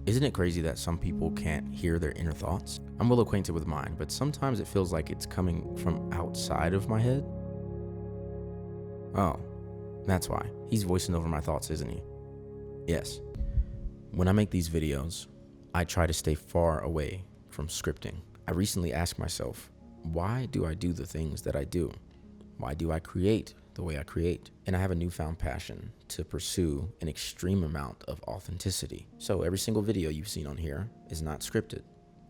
Isn't it crazy that some people can't hear their inner thoughts? I'm well acquainted with mine, but sometimes it feels like it's coming from outside of my head. Oh, that's why. He's voicing over my thoughts, isn't he? Yes. When I make these videos, I try to stay far away from scripting. I recently asked myself, why do I do the things that I do? Why do I create the way I create? And I have a newfound passion to pursue an extreme amount of authenticity. So every single video you've seen on here is not scripted.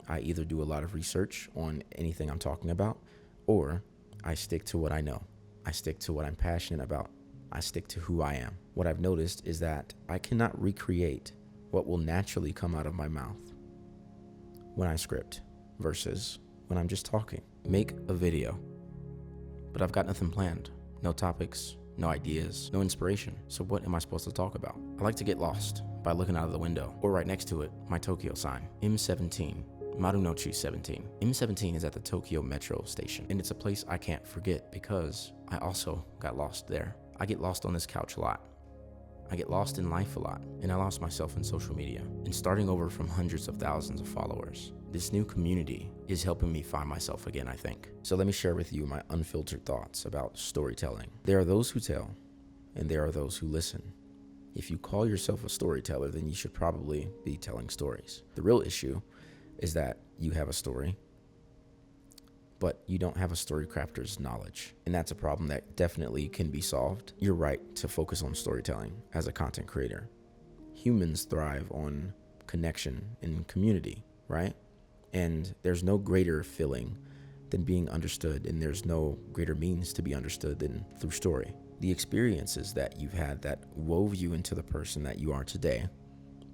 I either do a lot of research on anything I'm talking about, or I stick to what I know. I stick to what I'm passionate about. I stick to who I am. What I've noticed is that I cannot recreate what will naturally come out of my mouth when I script versus when I'm just talking. Make a video, but I've got nothing planned. No topics, no ideas, no inspiration. So what am I supposed to talk about? I like to get lost by looking out of the window, or right next to it, my Tokyo sign, M17. Marunouchi 17. M17 is at the Tokyo Metro station, and it's a place I can't forget because I also got lost there. I get lost on this couch a lot. I get lost in life a lot, and I lost myself in social media. And starting over from hundreds of thousands of followers, this new community is helping me find myself again, I think. So let me share with you my unfiltered thoughts about storytelling. There are those who tell, and there are those who listen. If you call yourself a storyteller, then you should probably be telling stories. The real issue is that you have a story, but you don't have a story crafter's knowledge. And that's a problem that definitely can be solved. You're right to focus on storytelling as a content creator. Humans thrive on connection and community, right? And there's no greater feeling than being understood, and there's no greater means to be understood than through story. The experiences that you've had that wove you into the person that you are today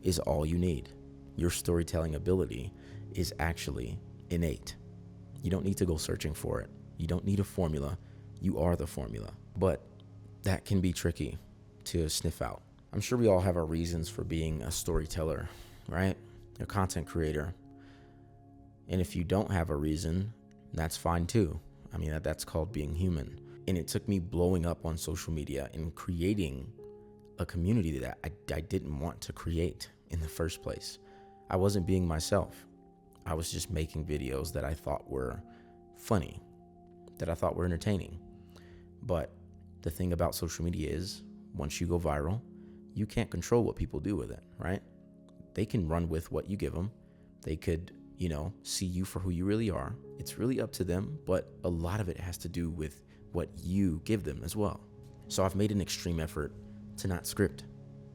is all you need. Your storytelling ability is actually innate. You don't need to go searching for it. You don't need a formula. You are the formula. But that can be tricky to sniff out. I'm sure we all have our reasons for being a storyteller, right? A content creator. And if you don't have a reason, that's fine too. I mean, that's called being human. And it took me blowing up on social media and creating a community that I didn't want to create in the first place. I wasn't being myself. I was just making videos that I thought were funny, that I thought were entertaining. But the thing about social media is, once you go viral, you can't control what people do with it, right? They can run with what you give them. They could, see you for who you really are. It's really up to them, but a lot of it has to do with what you give them as well. So I've made an extreme effort to not script.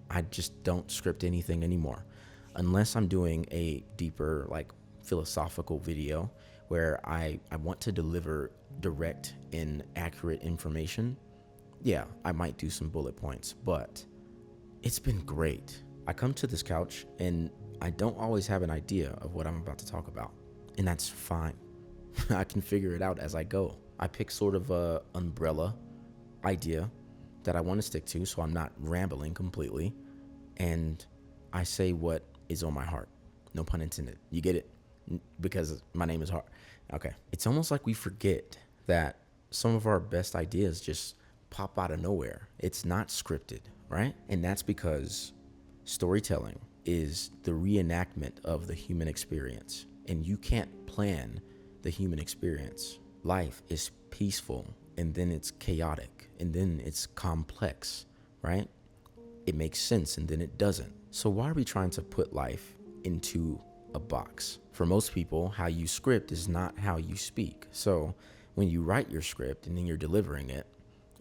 I just don't script anything anymore. Unless I'm doing a deeper, philosophical video where I want to deliver direct and accurate information, yeah, I might do some bullet points, but it's been great. I come to this couch and I don't always have an idea of what I'm about to talk about, and that's fine. I can figure it out as I go. I pick sort of a umbrella idea that I want to stick to so I'm not rambling completely, and I say what is on my heart. No pun intended. You get it? Because my name is Hart. Okay. It's almost like we forget that some of our best ideas just pop out of nowhere. It's not scripted, right? And that's because storytelling is the reenactment of the human experience. And you can't plan the human experience. Life is peaceful, and then it's chaotic, and then it's complex, right? It makes sense, and then it doesn't. So why are we trying to put life into a box? For most people, how you script is not how you speak. So when you write your script and then you're delivering it,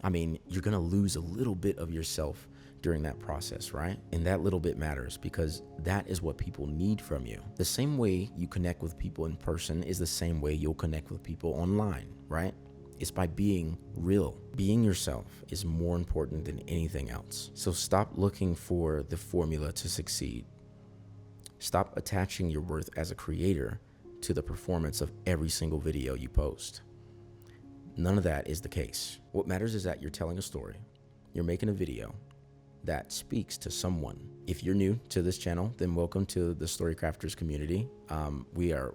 you're going to lose a little bit of yourself during that process, right? And that little bit matters because that is what people need from you. The same way you connect with people in person is the same way you'll connect with people online, right? It's by being real. Being yourself is more important than anything else. So stop looking for the formula to succeed. Stop attaching your worth as a creator to the performance of every single video you post. None of that is the case. What matters is that you're telling a story. You're making a video that speaks to someone. If you're new to this channel, then welcome to the Story Crafters community. We are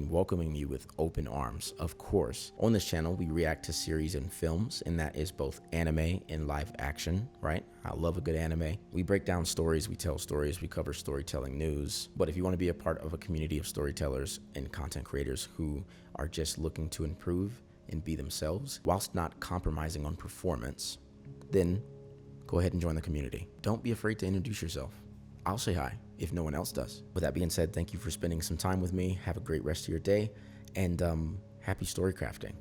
welcoming you with open arms. Of course, on this channel, we react to series and films, and that is both anime and live action, right? I love a good anime. We break down stories, we tell stories, we cover storytelling news. But if you want to be a part of a community of storytellers and content creators who are just looking to improve and be themselves whilst not compromising on performance, then go ahead and join the community. Don't be afraid to introduce yourself. I'll say hi if no one else does. With that being said, thank you for spending some time with me. Have a great rest of your day, and happy story crafting.